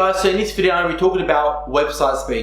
guys, so in this video I'm going to be talking about website speed.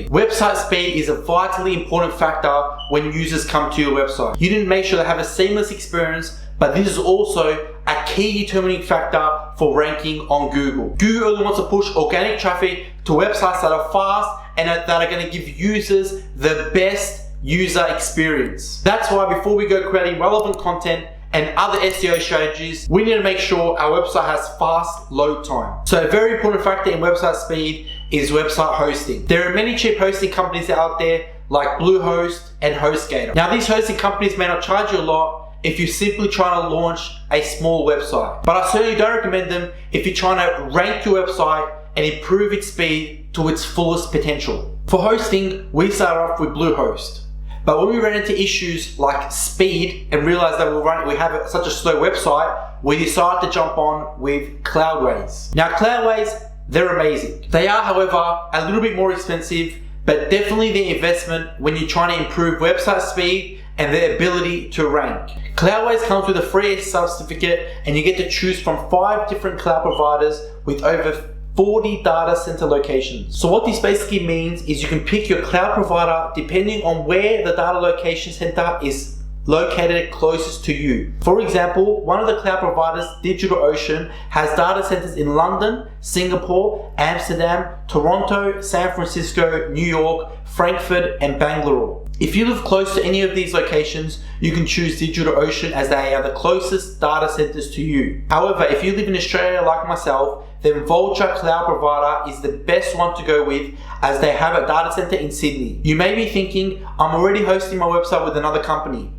Website speed is a vitally important factor when users come to your website. You need to make sure they have a seamless experience, but this is also a key determining factor for ranking on Google. Google only wants to push organic traffic to websites that are fast and that are going to give users the best user experience. That's why before we go creating relevant content and other SEO strategies, we need to make sure our website has fast load time. So a very important factor in website speed is website hosting. There are many cheap hosting companies out there like Bluehost and HostGator. Now these hosting companies may not charge you a lot if you're simply trying to launch a small website, but I certainly don't recommend them if you're trying to rank your website and improve its speed to its fullest potential. For hosting, we started off with Bluehost. But when we ran into issues like speed and realized that we have such a slow website, we decided to jump on with Cloudways. Now Cloudways, they're amazing. They are, however, a little bit more expensive, but definitely the investment when you're trying to improve website speed and their ability to rank. Cloudways comes with a free SSL certificate and you get to choose from 5 different cloud providers with over 40 data center locations. So what this basically means is you can pick your cloud provider depending on where the data location center is located closest to you. For example, one of the cloud providers, DigitalOcean, has data centers in London, Singapore, Amsterdam, Toronto, San Francisco, New York, Frankfurt, and Bangalore. If you live close to any of these locations, you can choose DigitalOcean as they are the closest data centers to you. However, if you live in Australia like myself, then Vultr Cloud Provider is the best one to go with as they have a data center in Sydney. You may be thinking, I'm already hosting my website with another company.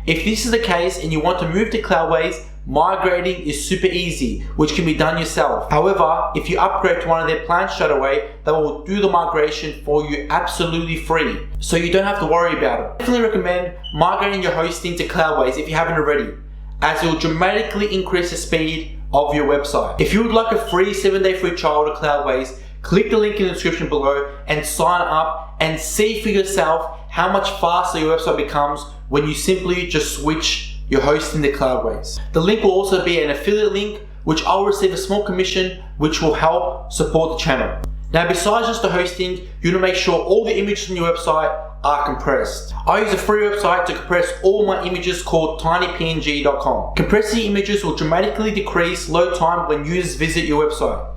If this is the case and you want to move to Cloudways, migrating is super easy, which can be done yourself. However, if you upgrade to one of their plans straight away, they will do the migration for you absolutely free, so you don't have to worry about it. I definitely recommend migrating your hosting to Cloudways if you haven't already, as it will dramatically increase the speed of your website. If you would like a free 7-day free trial to Cloudways, click the link in the description below and sign up and see for yourself how much faster your website becomes when you simply just switch your hosting to Cloudways. The link will also be an affiliate link, which I'll receive a small commission, which will help support the channel. Now, besides just the hosting, you need to make sure all the images on your website are compressed. I use a free website to compress all my images called tinypng.com. Compressing images will dramatically decrease load time when users visit your website.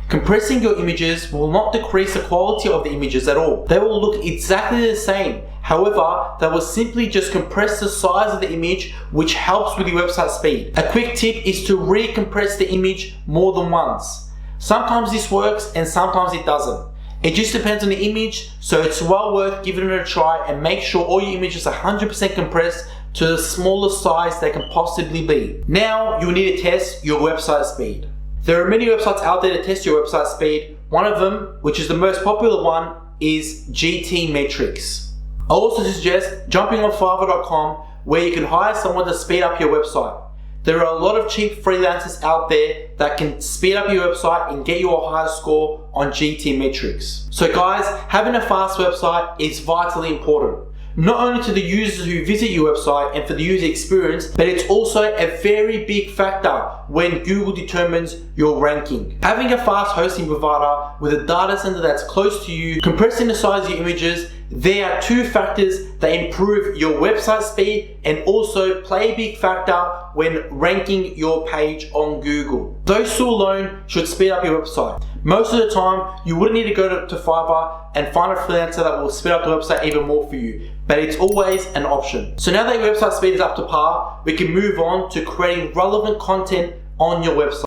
Compressing your images will not decrease the quality of the images at all. They will look exactly the same. However, they will simply just compress the size of the image, which helps with your website speed. A quick tip is to recompress the image more than once. Sometimes this works and sometimes it doesn't. It just depends on the image, so it's well worth giving it a try and make sure all your images are 100% compressed to the smallest size they can possibly be. Now you need to test your website speed. There are many websites out there to test your website speed. One of them, which is the most popular one, is GTmetrix. I also suggest jumping on Fiverr.com where you can hire someone to speed up your website. There are a lot of cheap freelancers out there that can speed up your website and get you a higher score on GTmetrix. So guys, having a fast website is vitally important. Not only to the users who visit your website and for the user experience, but it's also a very big factor when Google determines your ranking. Having a fast hosting provider with a data center that's close to you, compressing the size of your images, there are 2 factors that improve your website speed and also play a big factor when ranking your page on Google. Those 2 alone should speed up your website. Most of the time, you wouldn't need to go to Fiverr and find a freelancer that will speed up the website even more for you, but it's always an option. So now that your website speed is up to par, we can move on to creating relevant content on your website.